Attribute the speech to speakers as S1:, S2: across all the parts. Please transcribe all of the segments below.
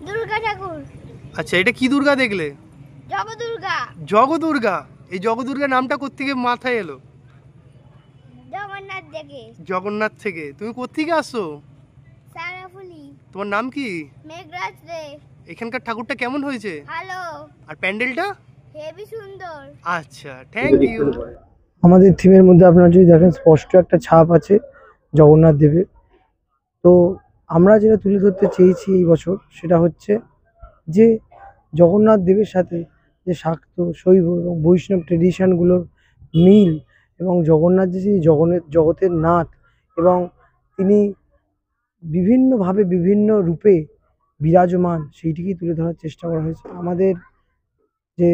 S1: দুর্গা ঠাকুর।
S2: আচ্ছা, এটা কি দুর্গা দেখলে?
S1: জগদুর্গা।
S2: জগদুর্গা। এই জগদুর্গা নামটা কোত্থেকে মাথায় এলো?
S1: জগন্নাথ থেকে।
S2: জগন্নাথ থেকে। তুমি কোত্থেকে আসছো?
S1: সারাফুলি।
S2: তোমার নাম কি?
S1: মেঘরাজ রে।
S2: এখানকার ঠাকুরটা কেমন হয়েছে?
S1: ভালো।
S2: আর প্যান্ডেলটা?
S1: হেভি সুন্দর।
S2: আচ্ছা, থ্যাংক ইউ।
S3: আমাদের থিমের মধ্যে আপনারা যদি দেখেন স্পষ্ট একটা ছাপ আছে জগন্নাথ দেবের। তো আমরা যেটা তুলে ধরতে চেয়েছি এই বছর সেটা হচ্ছে যে জগন্নাথ দেবের সাথে যে শাক্ত, শৈব এবং বৈষ্ণব ট্রেডিশনগুলোর মিল এবং জগন্নাথ যে জগতের নাথ এবং তিনি বিভিন্নভাবে বিভিন্ন রূপে বিরাজমান সেইটিকেই তুলে ধরার চেষ্টা করা হয়েছে। আমাদের যে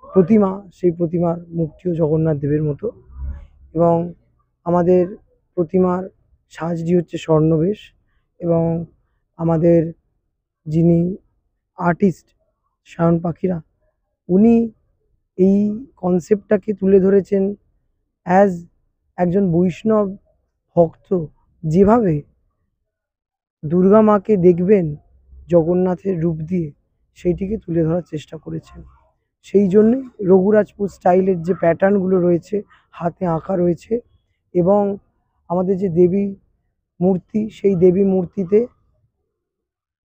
S3: প্রতিমা সেই প্রতিমার মুখটিও জগন্নাথ দেবের মতো এবং আমাদের প্রতিমার সাজটি হচ্ছে স্বর্ণবেশ এবং আমাদের যিনি আর্টিস্ট সায়ন পাখিরা উনি এই কনসেপ্টটাকে তুলে ধরেছেন অ্যাজ একজন বৈষ্ণব ভক্ত যেভাবে দুর্গা মাকে দেখবেন জগন্নাথের রূপ দিয়ে সেইটিকে তুলে ধরার চেষ্টা করেছেন। সেই জন্যই রঘুরাজপুর স্টাইলের যে প্যাটার্নগুলো রয়েছে হাতে আঁকা রয়েছে এবং আমাদের যে দেবী মূর্তি সেই দেবী মূর্তিতে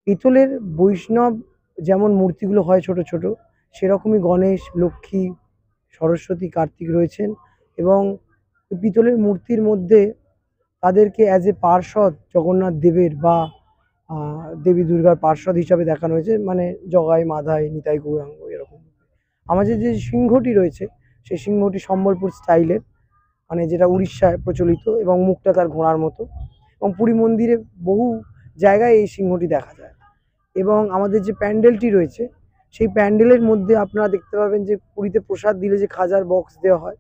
S3: পিতলের বৈষ্ণব যেমন মূর্তিগুলো হয় ছোট ছোট সেরকমই গণেশ, লক্ষ্মী, সরস্বতী, কার্তিক রয়েছেন এবং পিতলের মূর্তির মধ্যে তাদেরকে অ্যাজ এ পার্ষদ জগন্নাথ দেবের বা দেবী দুর্গার পার্ষদ হিসাবে দেখানো হয়েছে, মানে জগাই, মাধাই, নিতাই, গৌরাঙ্গ এরকম। আমাদের যে সিংহটি রয়েছে সেই সিংহটি সম্বলপুর স্টাইলের, মানে যেটা উড়িষ্যায় প্রচলিত এবং মুখটা তার ঘোড়ার মতো এবং পুরী মন্দিরে বহু জায়গায় এই সিংহটি দেখা যায়। এবং আমাদের যে প্যান্ডেলটি রয়েছে সেই প্যান্ডেলের মধ্যে আপনারা দেখতে পাবেন যে পুরীতে প্রসাদ দিলে যে খাজার বক্স দেওয়া হয়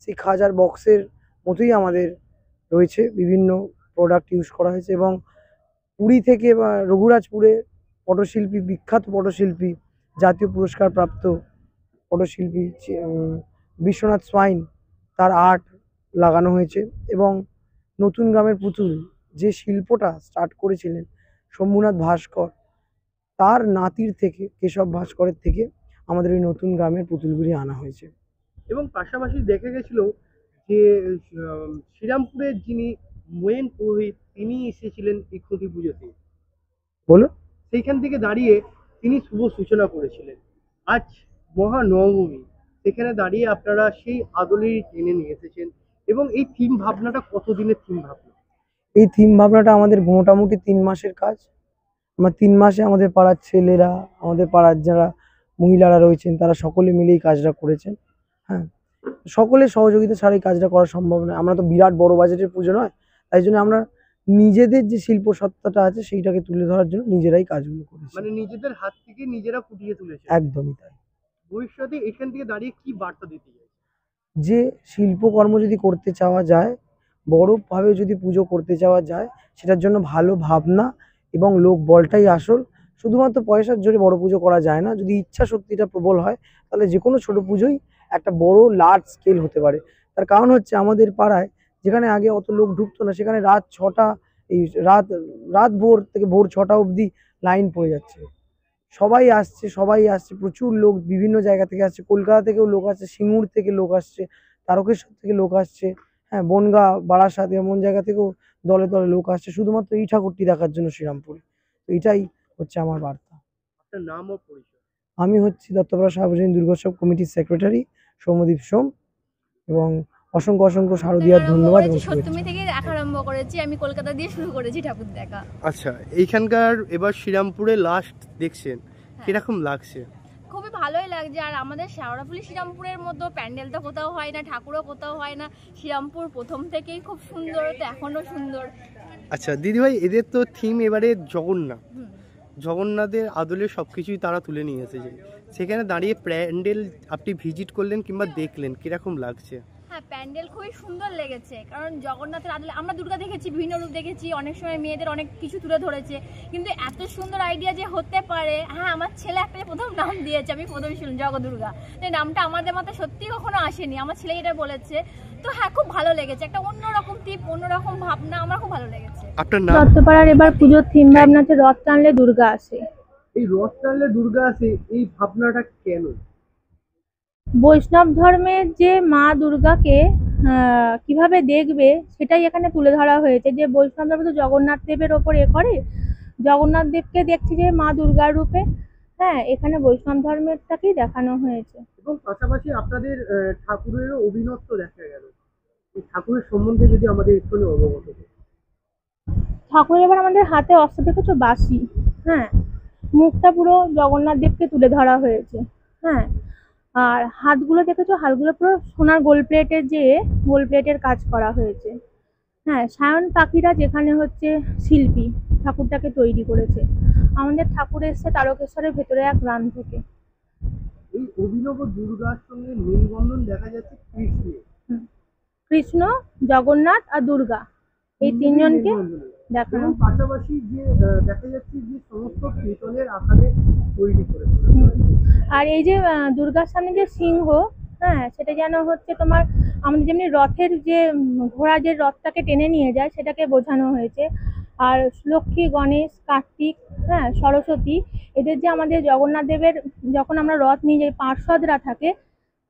S3: সেই খাজার বক্সের মতোই আমাদের রয়েছে, বিভিন্ন প্রোডাক্ট ইউজ করা হয়েছে এবং পুরী থেকে বা রঘুরাজপুরে পটশিল্পী, বিখ্যাত পটশিল্পী, জাতীয় পুরস্কার প্রাপ্ত পটশিল্পী বিশ্বনাথ সোয়াইন তার আর্ট লাগানো হয়েছে এবং নতুন গ্রামের পুতুল যে শিল্পটা স্টার্ট করেছিলেন শম্ভুনাথ ভাস্কর তার নাতির থেকে, কেশব ভাস্করের থেকে আমাদের এই নতুন গ্রামের পুতুলগুলি আনা হয়েছে।
S2: এবং পাশাপাশি দেখা গেছিল যে শ্রীরামপুরের যিনি মোয়েন পুরোহিত তিনি এসেছিলেন এই খুঁটি পুজোতে,
S3: বলো,
S2: সেইখান থেকে দাঁড়িয়ে তিনি শুভ সূচনা করেছিলেন। আজ মহানবমী, সেখানে দাঁড়িয়ে আপনারা সেই আদলেই টেনে নিয়ে এসেছেন এবং এই থিম ভাবনাটা কতদিনের থিম ভাবনা?
S3: এই থিম ভাবনাটা আমাদের মোটামুটি 3 মাসের কাজ। আমরা 3 মাসে আমাদের পাড়ার ছেলেরা, আমাদের পাড়ার যারা মহিলারা রয়েছেন তারা সকলে মিলে এই কাজটা করেছেন। হ্যাঁ, সকলের সহযোগিতা ছাড়া এই কাজটা করা সম্ভব নয়। আমরা তো বিরাট বড় বাজেটের পুজো নয়, তাই জন্য আমরা নিজেদের যে শিল্প সত্তাটা আছে সেইটাকে তুলে ধরার জন্য নিজেরাই কাজগুলো করেছি।
S2: মানে নিজেদের হাত থেকে নিজেরা ফুটিয়ে তুলেছে।
S3: একদমই তাই।
S2: ভবিষ্যতে এখান থেকে দাঁড়িয়ে কি বার্তা দিতে চাই?
S3: যে শিল্পকর্ম যদি করতে চাওয়া যায়, বড়ভাবে যদি পুজো করতে চাওয়া যায়, সেটার জন্য ভালো ভাবনা এবং লোক বলটাই আসল। শুধুমাত্র পয়সার জোরে বড় পুজো করা যায় না। যদি ইচ্ছা শক্তিটা প্রবল হয় তাহলে যে কোনো ছোট পুজোই একটা বড় লার্জ স্কেল হতে পারে। তার কারণ হচ্ছে আমাদের পাড়ায় যেখানে আগে অত লোক ঢুকতো না সেখানে রাত 6টা, এই রাত ভোর থেকে ভোর 6টা অবধি লাইন পড়ে যাচ্ছে। সবাই আসছে, প্রচুর লোক বিভিন্ন জায়গা থেকে আসছে, কলকাতা থেকেও লোক আসছে, সিঙ্গুর থেকে লোক আসছে, তারকেশ্বর থেকে লোক আসছে, হ্যাঁ, বনগাঁ, বারাসাত এমন জায়গা থেকেও দলে দলে লোক আসছে শুধুমাত্র এই ঠাকুরটি দেখার জন্য শ্রীরামপুরে। তো এটাই হচ্ছে আমার বার্তা।
S2: আপনার নাম ও পরিচয়?
S3: আমি হচ্ছি দত্তপাড়া সার্বজনীন দুর্গোৎসব কমিটির সেক্রেটারি সৌম্যদীপ সোম এবং অসংখ্য অসংখ্য শারদীয়ার ধন্যবাদ এবং
S1: সপ্তমী থেকে দেখা আরম্ভ করেছি, আমি কলকাতা দিয়ে শুরু করেছি ঠাকুর দেখা।
S2: আচ্ছা, এইখানকার এবার শ্রীরামপুরে লাস্ট দেখছেন, কিরকম লাগছে?
S1: খুবই ভালোই লাগছে। আর আমাদের শেওড়াফুলি শ্রীরামপুরের মতো প্যান্ডেল তো কোথাও হয় না, ঠাকুরও কোথাও হয় না। শ্রীরামপুর প্রথম থেকেই খুব সুন্দর, তো এখনো সুন্দর।
S2: আচ্ছা দিদিভাই, এদের তো থিম এবারে জগন্নাথ, জগন্নাথের আদলে সবকিছুই তারা তুলে নিয়ে এসেছে। সেখানে দাঁড়িয়ে প্যান্ডেল আপনি ভিজিট করলেন কিংবা দেখলেন, কিরকম লাগছে?
S1: হ্যাঁ, প্যান্ডেল খুবই সুন্দর লেগেছে, কারণ জগন্নাথের আদলে আমরা দুর্গা দেখেছি, বিভিন্ন রূপ দেখেছি, অনেক সময় মেয়েদের অনেক কিছু তুলে ধরেছে, কিন্তু এত সুন্দর আইডিয়া যে হতে পারে। হ্যাঁ, আমার ছেলে একটা প্রথম নাম দিয়েছে, আমি প্রথম শুনলাম জগদুর্গা, এই নামটা আমাদের মাথায় সত্যি কখনো আসেনি, আমার ছেলে এটা বলেছে। তো হ্যাঁ, খুব ভালো লেগেছে, একটা অন্যরকম টিপ, অন্যরকম ভাবনা, আমার খুব ভালো লেগেছে।
S2: আপনার নাম?
S4: দত্তপাড়ার এবার পুজোর থিম ভাবনা হচ্ছে রথ টানলে দুর্গা আসে।
S2: এই রথ টানলে দুর্গা আসে, এই ভাবনাটা কেন?
S1: বৈষ্ণব ধর্মের যে মা দুর্গাকে কিভাবে দেখবে সেটাই এখানে তুলে ধরা হয়েছে। যে বৈষ্ণব ধর্ম তো জগন্নাথ দেবের ওপর করে, জগন্নাথ দেবকে দেখছি যে মা দুর্গার রূপে। হ্যাঁ, এখানে বৈষ্ণব ধর্মেরটাকেই দেখানো হয়েছে।
S2: এবং পাশাপাশি আপনাদের ঠাকুরেরও অভিনত্ব দেখা গেল। এই ঠাকুরের সম্বন্ধে যদি আমাদের একটু অবগত করেন।
S1: ঠাকুর এবার আমাদের হাতে অস্ত্র দেখেছো বাঁশি। হ্যাঁ, মুখটা পুরো জগন্নাথ দেবকে তুলে ধরা হয়েছে। হ্যাঁ, আর হাতগুলো দেখেছো, হাতগুলো পুরো সোনার গোল প্লেটের কাজ করা হয়েছে। হ্যাঁ, সায়ন পাখিরা যেখানে হচ্ছে শিল্পী ঠাকুরটাকে তৈরি করেছে। আমাদের ঠাকুর এসছে তারকেশ্বরের ভেতরে এক গ্রাম থেকে।
S2: এই অভিনব দুর্গার সঙ্গে মেলবন্ধন দেখা যাচ্ছে কৃষ্ণের।
S1: হুম। কৃষ্ণ, জগন্নাথ আর দুর্গা, এই তিনজনকে
S2: মেলবন্ধনে।
S1: দেখানো।
S2: এবং পাশাপাশি যে দেখা যাচ্ছে যে সমস্ত পিতলের আকারে তৈরি করেছে।
S1: হুম। আর এই যে দুর্গার সামনে যে সিংহ, হ্যাঁ, সেটা যেন হচ্ছে তোমার আমাদের যেমনি রথের যে ঘোড়া যে রথটাকে টেনে নিয়ে যায় সেটাকে বোঝানো হয়েছে। আর লক্ষ্মী, গণেশ, কার্তিক, হ্যাঁ, সরস্বতী, এদের যে আমাদের জগন্নাথ দেবের যখন আমরা রথ নিয়ে যাই পার্ষদরা থাকে,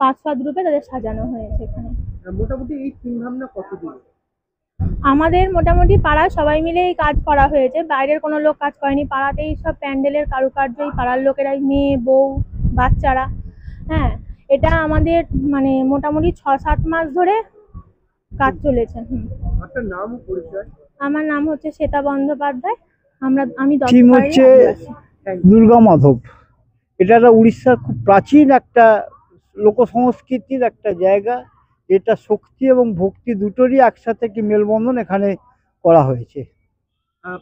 S1: পার্ষদ রূপে তাদের সাজানো হয়েছে এখানে।
S2: মোটামুটি এই চিন্তা ভাবনা কতদিন?
S1: আমাদের মোটামুটি পাড়ায় সবাই মিলে এই কাজ করা হয়েছে, বাইরের কোনো লোক কাজ করেনি। পাড়াতেই সব প্যান্ডেলের কারুকার্য এই পাড়ার লোকেরাই, মেয়ে, বউ, বাচ্চারা। হ্যাঁ, এটা আমাদের মানে মোটামুটি 6-7 মাস ধরে কাজ চলেছে।
S2: আপনার নাম ও পরিচয়?
S1: আমার নাম হচ্ছে শ্বেতা বন্দ্যোপাধ্যায়। আমি
S3: থিম
S1: দত্তপাড়ারই
S3: হচ্ছে
S1: আদিবাসী।
S3: দুর্গা মাধব। এটা একটা উড়িষ্যার খুব প্রাচীন একটা লোক সংস্কৃতির একটা জায়গা। এটা শক্তি এবং ভক্তি দুটোরই একসাথে একটি মেলবন্ধন এখানে করা হয়েছে।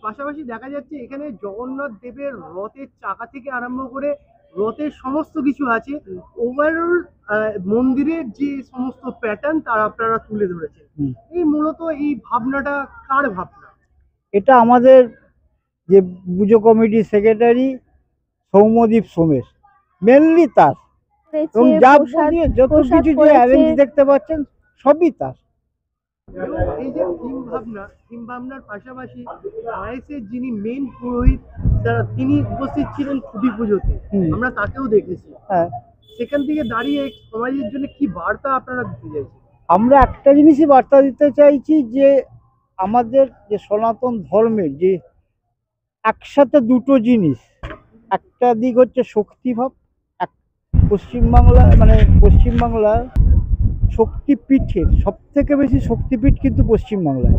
S2: পাশাপাশি দেখা যাচ্ছে এখানে জগন্নাথ দেবের রথের চাকা থেকে আরম্ভ করে রথের সমস্ত কিছু আছে। ওভারঅল মন্দিরের যে সমস্ত প্যাটার্ন তার আপনারা তুলে ধরেছেন। এই মূলত এই ভাবনাটা কার ভাবনা?
S3: এটা আমাদের যে পুজো কমিটির সেক্রেটারি সৌম্যদীপ সোমেশ, মেনলি তার। এবং যত কিছু যে অ্যারেঞ্জ দেখতে পাচ্ছেন সবই তার।
S2: এবং এই যে থিম ভাবনার পাশাপাশি আইএসএর যিনি মেন পুরোহিত তিনি উপস্থিত ছিলেন খুঁটি পুজোতে, আমরা তাকেও দেখেছি।
S3: হ্যাঁ,
S2: সেখান থেকে দাঁড়িয়ে সমাজের জন্য কি বার্তা আপনারা দিতে চাইছেন?
S3: আমরা একটা জিনিসই বার্তা দিতে চাইছি যে আমাদের যে সনাতন ধর্মের যে একসাথে দুটো জিনিস, একটা দিক হচ্ছে শক্তিভাব। পশ্চিমবাংলা শক্তিপীঠের সব থেকে বেশি শক্তিপীঠ কিন্তু পশ্চিমবাংলায়,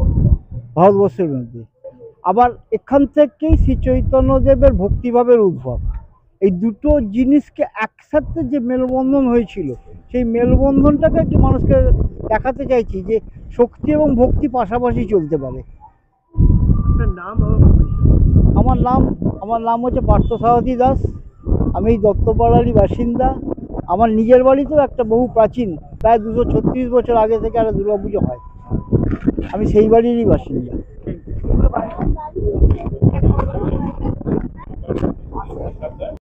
S3: ভারতবর্ষের মধ্যে। আবার এখান থেকেই শ্রী চৈতন্যদেবের ভক্তিভাবের উদ্ভব। এই দুটো জিনিসকে একসাথে যে মেলবন্ধন হয়েছিল, সেই মেলবন্ধনটাকে একটু মানুষকে দেখাতে চাইছি যে শক্তি এবং ভক্তি পাশাপাশি চলতে পারে।
S2: আপনার নাম?
S3: আমার নাম হচ্ছে পার্থসারথী দাস। আমি এই দত্তপাড়ারই বাসিন্দা। আমার নিজের বাড়িতেও একটা বহু প্রাচীন, প্রায় 236 বছর আগে থেকে একটা দুর্গাপুজো হয়। আমি সেই বাড়িরই বাসিন্দা।